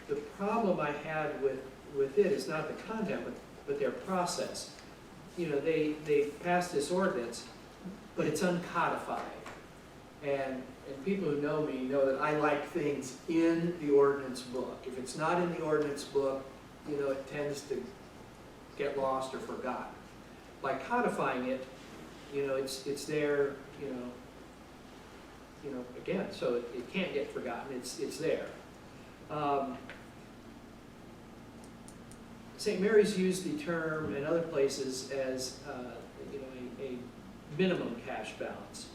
The problem I had with it is not the content, but their process. They passed this ordinance, but it's uncodified. And people who know me know that I like things in the ordinance book. If it's not in the ordinance book, it tends to get lost or forgotten. By codifying it, it's there, again, so it can't get forgotten. It's there. St. Mary's used the term in other places as a minimum cash balance.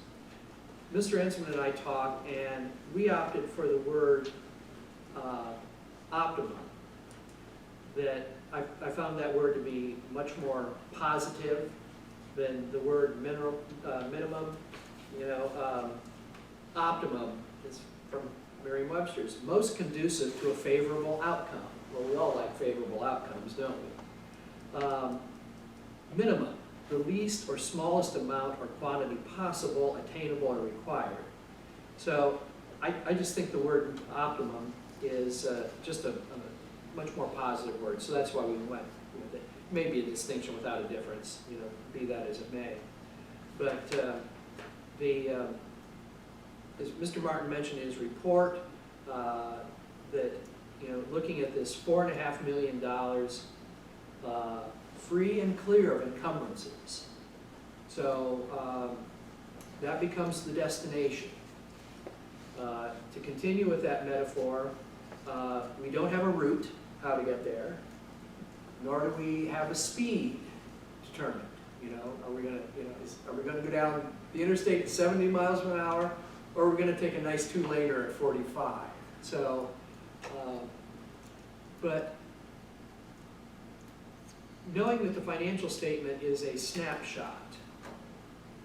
Mr. Ensman and I talked, and we opted for the word optimum. That I found that word to be much more positive than the word minimum. Optimum is from Merriam-Webster's, most conducive to a favorable outcome. Well, we all like favorable outcomes, don't we? Minimum, the least or smallest amount or quantity possible, attainable, or required. So I just think the word optimum is just a much more positive word, so that's why we went with it. Maybe a distinction without a difference, be that as it may. But as Mr. Martin mentioned in his report, that looking at this $4.5 million free and clear of encumbrances. So that becomes the destination. To continue with that metaphor, we don't have a route how to get there, nor do we have a speed determined. You know, are we gonna, are we gonna go down the interstate at 70 miles an hour, or are we gonna take a nice two-laner at 45? So, but knowing that the financial statement is a snapshot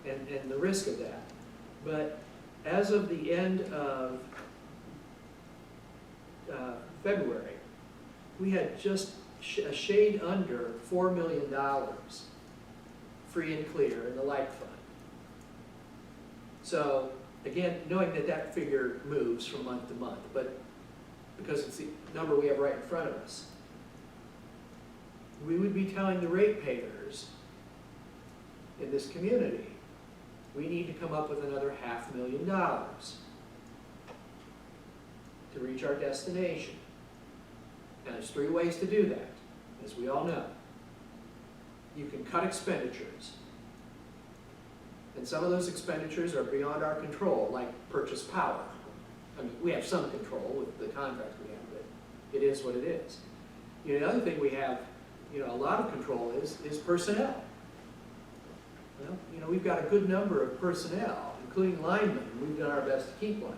and the risk of that, but as of the end of February, we had just a shade under $4 million free and clear in the light fund. So again, knowing that that figure moves from month to month, but because it's the number we have right in front of us, we would be telling the ratepayers in this community, we need to come up with another $500,000 to reach our destination. Now, there's 3 ways to do that, as we all know. You can cut expenditures, and some of those expenditures are beyond our control, like purchase power. I mean, we have some control with the contract we have, but it is what it is. The other thing we have, a lot of control is personnel. Well, we've got a good number of personnel, including linemen, and we've done our best to keep linemen.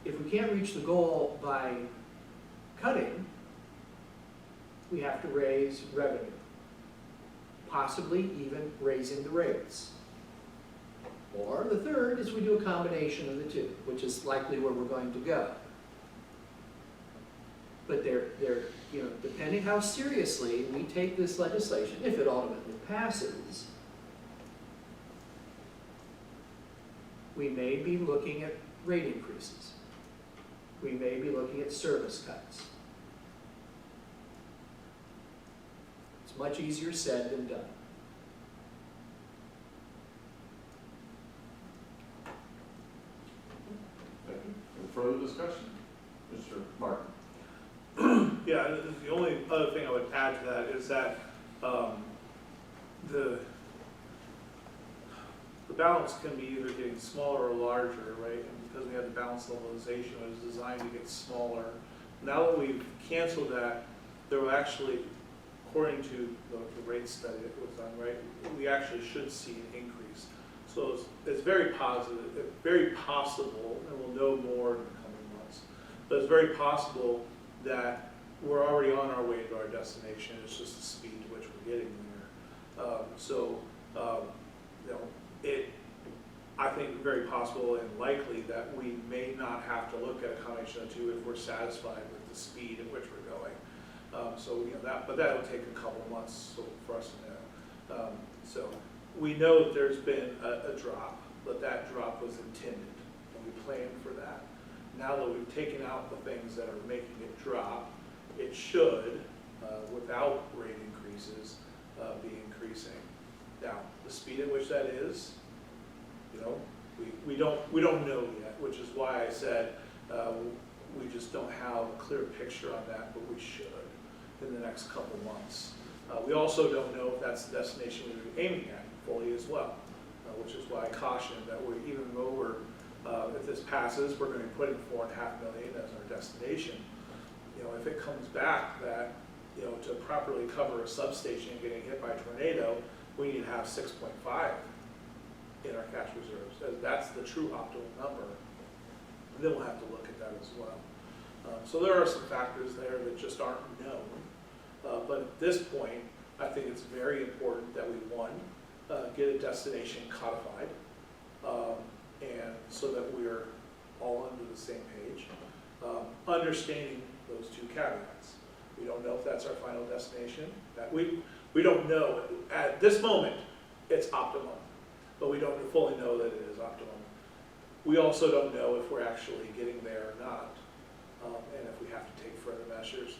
If we can't reach the goal by cutting, we have to raise revenue, possibly even raising the rates. Or the third is we do a combination of the two, which is likely where we're going to go. But they're depending how seriously we take this legislation, if it ultimately passes, we may be looking at rate increases. We may be looking at service cuts. It's much easier said than done. Thank you. Any further discussion? Mr. Martin? Yeah, the only other thing I would add to that is that the balance can be either getting smaller or larger, right? And because we had the balance levelization, it was designed to get smaller. Now that we've canceled that, there will actually, according to the rate study that was done, right, we actually should see an increase. So it's very positive, very possible, and we'll know more in the coming months, but it's very possible that we're already on our way to our destination. It's just the speed to which we're getting there. I think very possible and likely that we may not have to look at a combination of two if we're satisfied with the speed at which we're going. But that'll take a couple of months for us to know. So we know that there's been a drop, but that drop was intended, and we planned for that. Now that we've taken out the things that are making it drop, it should, without rate increases, be increasing. Now, the speed at which that is, we don't know yet, which is why I said we just don't have a clear picture on that, but we should in the next couple months. We also don't know if that's the destination we're aiming at fully as well, which is why I caution that even though if this passes, we're going to be putting $4.5 million as our destination. If it comes back that, to properly cover a substation getting hit by a tornado, we need to have 6.5 in our cash reserves. That's the true optimal number. And then we'll have to look at that as well. So there are some factors there that just aren't known. But at this point, I think it's very important that we, one, get a destination codified, and so that we're all under the same page, understanding those two caveats. We don't know if that's our final destination. That we don't know. At this moment, it's optimum, but we don't fully know that it is optimum. We also don't know if we're actually getting there or not, and if we have to take further measures.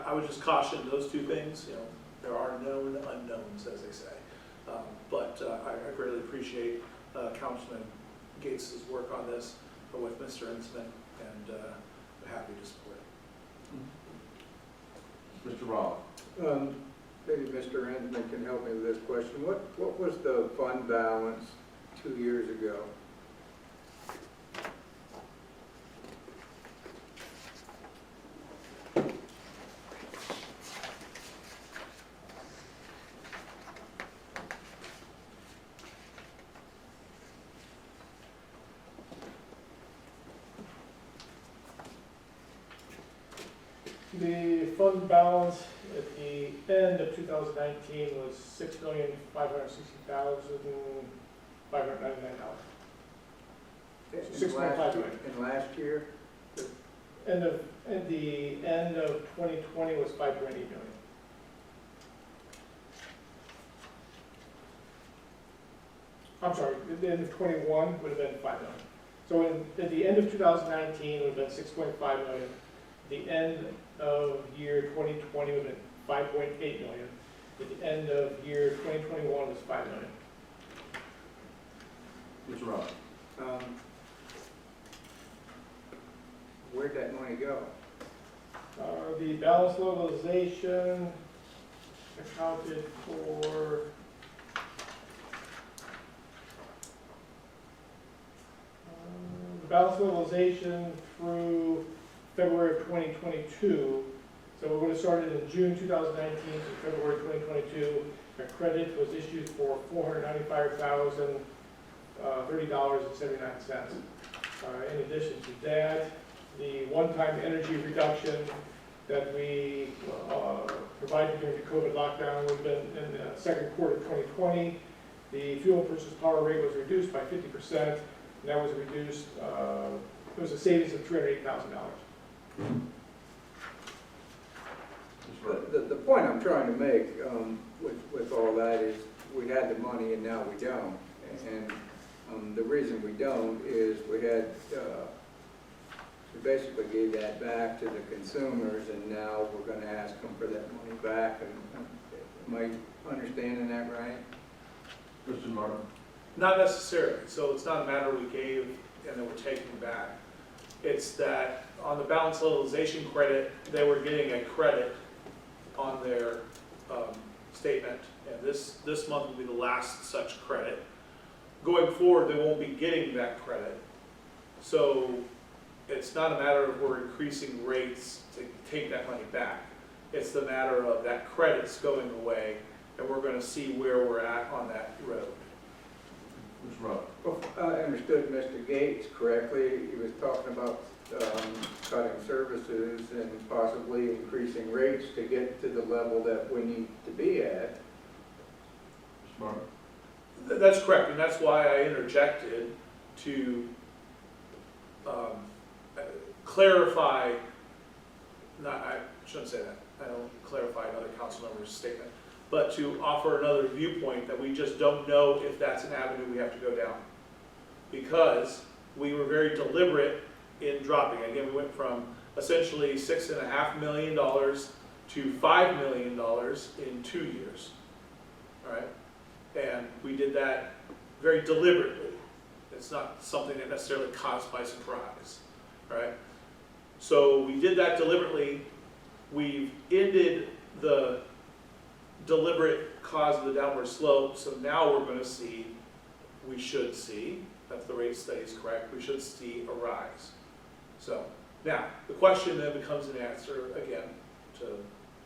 I would just caution those two things. There are known unknowns, as they say. But I greatly appreciate Councilman Gates' work on this with Mr. Insman, and I'm happy to support it. Mr. Robb? Maybe Mr. Insman can help me with this question. What was the fund balance 2 years ago? The fund balance at the end of 2019 was $6,560,599. In 6.5 last- million. In last year? At the end of 2020 was 5.8 million. I'm sorry, at the end of 21 would have been 5 million. So at the end of 2019 would have been 6.5 million. The end of year 2020 would have been 5.8 million. At the end of year 2021 was 5 million. Mr. Rob? Where'd that money go? The balance levelization accounted for the balance levelization through February of 2022. So we would have started in June 2019 to February 2022. A credit was issued for $495,030.79. In addition to that, the one-time energy reduction that we provided during the COVID lockdown would have been in the second quarter of 2020. The fuel purchase power rate was reduced by 50%, and that was reduced, it was a savings of $308,000. The point I'm trying to make with all that is we had the money and now we don't. And the reason we don't is we basically gave that back to the consumers, and now we're going to ask them for that money back. Am I understanding that right? Mr. Martin? Not necessarily. So it's not a matter we gave and then we're taking back. It's that on the balance levelization credit, they were getting a credit on their statement, and this month will be the last such credit. Going forward, they won't be getting that credit. So it's not a matter of we're increasing rates to take that money back. It's the matter of that credit's going away, and we're going to see where we're at on that road. Mr. Rob? Well, I understood Mr. Gates correctly. He was talking about cutting services and possibly increasing rates to get to the level that we need to be at. Mr. Martin? That's correct, and that's why I interjected to clarify, I shouldn't say that, I don't clarify another council member's statement, but to offer another viewpoint that we just don't know if that's an avenue we have to go down. Because we were very deliberate in dropping. Again, we went from essentially $6.5 million to $5 million in 2 years, all right? And we did that very deliberately. It's not something that necessarily caught us by surprise, all right? So we did that deliberately. We've ended the deliberate cause of the downward slope, so now we're going to see, we should see, if the rate stays correct, we should see a rise. So now, the question then becomes an answer, again, to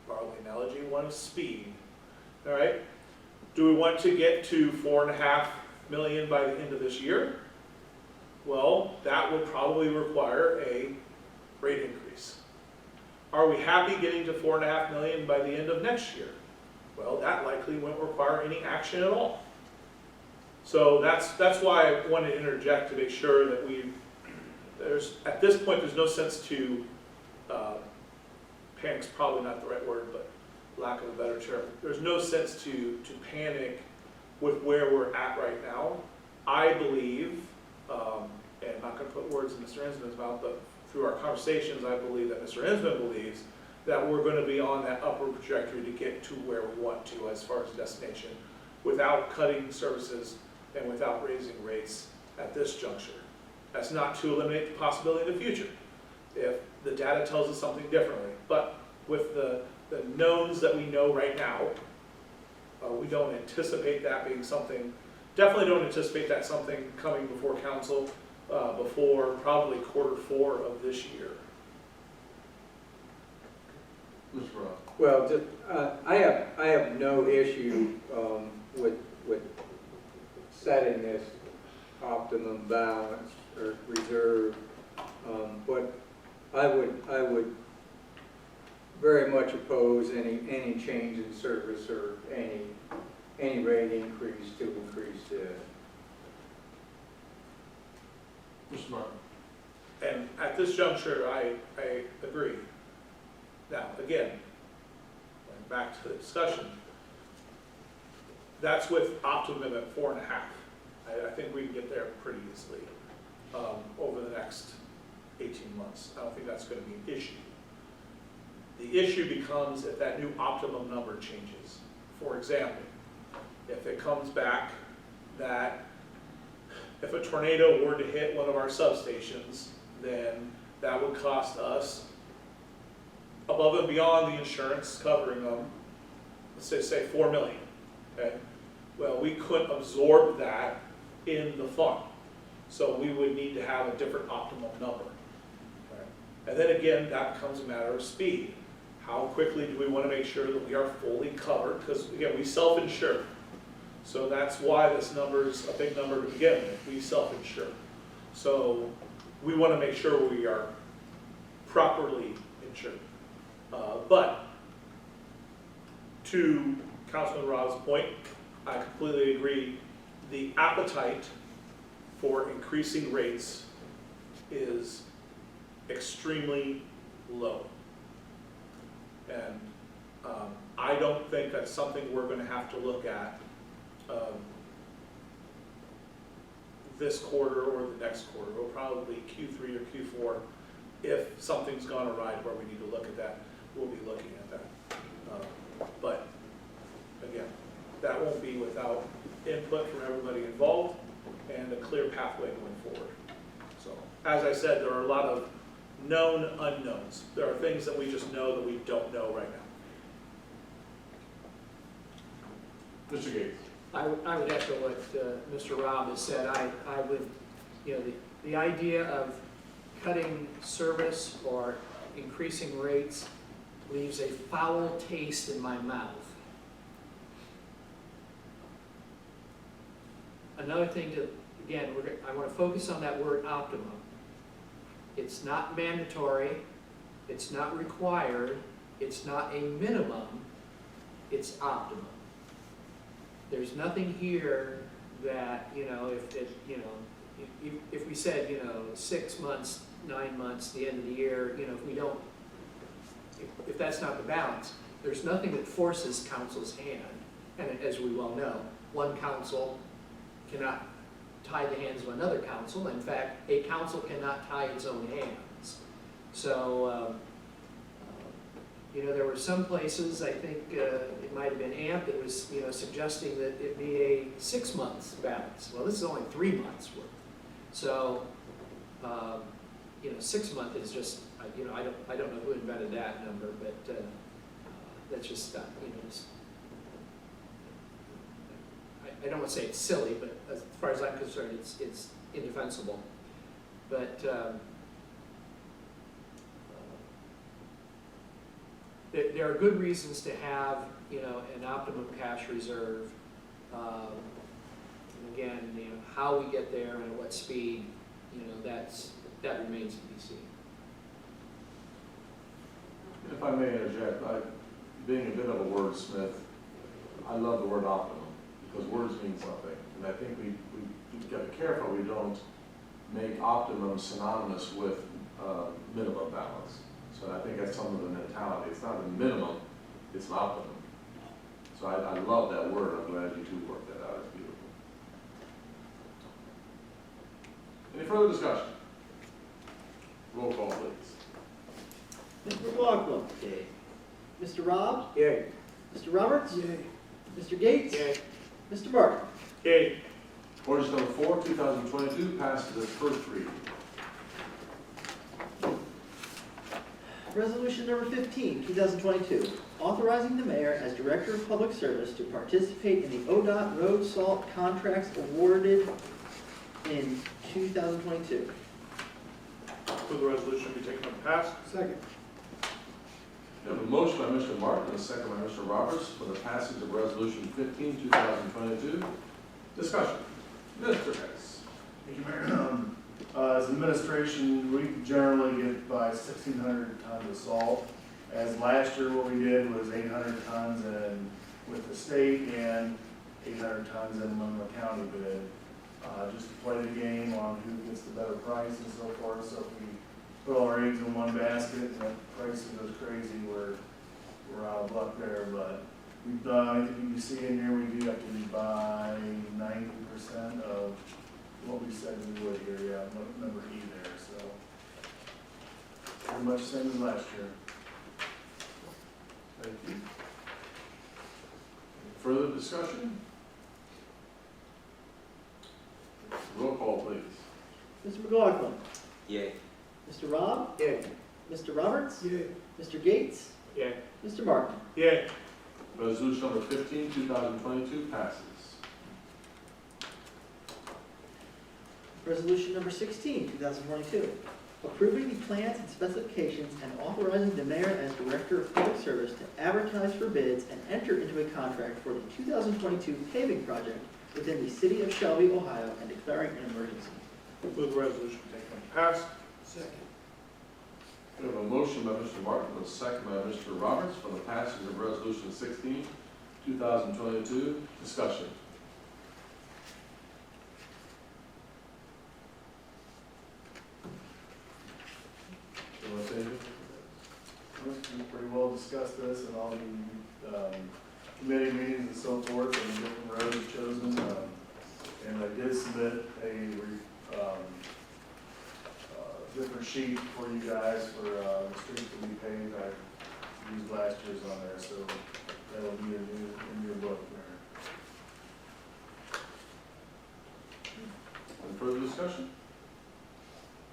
borrow the analogy, one of speed, all right? Do we want to get to 4.5 million by the end of this year? Well, that will probably require a rate increase. Are we happy getting to 4.5 million by the end of next year? Well, that likely won't require any action at all. So that's why I want to interject to make sure that at this point, there's no sense to, panic's probably not the right word, but lack of a better term, there's no sense to panic with where we're at right now. I believe, and I'm not going to put words in Mr. Ensman's mouth, but through our conversations, I believe that Mr. Ensman believes that we're going to be on that upward trajectory to get to where we want to as far as destination without cutting services and without raising rates at this juncture. That's not to eliminate the possibility in the future if the data tells us something differently. But with the knowns that we know right now, we don't anticipate that being something, definitely don't anticipate that something coming before council before probably Q4 of this year. Mr. Ross? Well, just, I have no issue with setting this optimum balance or reserve, but I would very much oppose any change in service or any rate increase to increase the. Mr. Martin? And at this juncture, I agree. Now, again, going back to the discussion, that's with optimum at 4.5. I think we can get there pretty easily over the next 18 months. I don't think that's going to be an issue. The issue becomes if that new optimum number changes. For example, if it comes back that if a tornado were to hit one of our substations, then that would cost us, above and beyond the insurance covering them, let's just say $4 million. Okay? Well, we couldn't absorb that in the fund, so we would need to have a different optimum number. Okay? And then again, that becomes a matter of speed. How quickly do we want to make sure that we are fully covered? Because again, we self-insure. So that's why this number is a big number to begin with. We self-insure. So we want to make sure we are properly insured. But to Councilman Rob's point, I completely agree. The appetite for increasing rates is extremely low. And I don't think that's something we're going to have to look at this quarter or the next quarter. It'll probably be Q3 or Q4. If something's gone awry where we need to look at that, we'll be looking at that. But again, that won't be without input from everybody involved and a clear pathway going forward. So, as I said, there are a lot of known unknowns. There are things that we just know that we don't know right now. Mr. Gates? I would echo what Mr. Rob has said. I would, the idea of cutting service or increasing rates leaves a foul taste in my mouth. Another thing to, again, I want to focus on that word optimum. It's not mandatory, it's not required, it's not a minimum, it's optimum. There's nothing here that, if we said, 6 months, 9 months, the end of the year, if that's not the balance, there's nothing that forces council's hand. And as we well know, one council cannot tie the hands of another council. In fact, a council cannot tie its own hands. So, there were some places, I think it might have been AMP that was, suggesting that it be a 6 months balance. Well, this is only 3 months worth. So, 6 months is just, I don't know who invented that number, but that's just, I don't want to say it's silly, but as far as I'm concerned, it's indefensible. But there are good reasons to have, an optimum cash reserve. And again, how we get there and at what speed, that remains to be seen. If I may interject, being a bit of a wordsmith, I love the word optimum because words mean something. And I think we've got to be careful we don't make optimum synonymous with minimum balance. So I think that's some of the mentality. It's not a minimum, it's an optimum. So I love that word. I'm glad you two worked that out. It's beautiful. Any further discussion? Roll call, please. Mr. McLaughlin? Yay. Mr. Rob? Yay. Mr. Roberts? Yay. Mr. Gates? Yay. Mr. Martin? Okay, Ordinance number 4, 2022 passes its first reading. Resolution number 15, 2022, authorizing the mayor as Director of Public Service to participate in the ODOT road salt contracts awarded in 2022. will the resolution be taken up and passed? Second. We have a motion by Mr. Martin and a second by Mr. Roberts for the passage of Resolution 15, 2022. Discussion. Mr. Hess. Thank you, Mayor. As an administration, we generally get by 1,600 tons of salt As last year, what we did was 800 tons and with the state and 800 tons in Monroe County bid, just to play the game on who gets the better price and so forth. So if we put all our eggs in one basket and the price goes crazy, we're out of luck there. But we've done, I think you can see in here, we do have to buy 90% of what we said we would here, yeah, number E there, so. Pretty much the same as last year. Thank you. Further discussion? Roll call, please. Mr. McLaughlin. Yay. Mr. Rob. Yay. Mr. Roberts. Yay. Mr. Gates. Yay. Mr. Martin. Yay. Resolution number 15, 2022 passes. Resolution number 16, 2022, approving the plans and specifications and authorizing the mayor as director of public service to advertise for bids and enter into a contract for the 2022 paving project within the city of Shelby, Ohio, and declaring an emergency. Move the resolution taken and passed. Second. We have a motion by Mr. Martin, and a second by Mr. Roberts for the passage of Resolution 16, 2022. Discussion. You want to say anything? We pretty well discussed this and all the committee meetings and so forth, and the different roads chosen. And I did submit a different sheet for you guys for the streets to be paved. I used last year's on there, so that'll be in your book there. Any further discussion?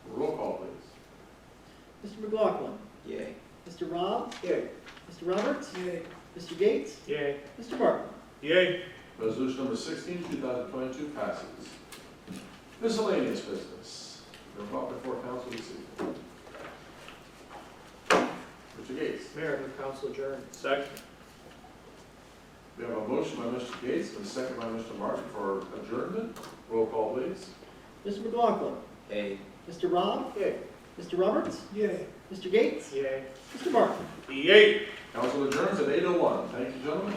Roll call, please. Mr. McLaughlin. Yay. Mr. Rob. Yay. Mr. Roberts. Yay. Mr. Gates. Yay. Mr. Martin. Yay. Resolution number 16, 2022 passes. Miscellaneous business. They're brought before council this evening. Mr. Gates. Mayor, the council adjourned. Second. We have a motion by Mr. Gates and a second by Mr. Martin for adjournment. Roll call, please. Mr. McLaughlin. Yay. Mr. Rob. Yay. Mr. Roberts. Yay. Mr. Gates. Yay. Mr. Martin. Yay. Council adjourns at 8:01. Thank you, gentlemen.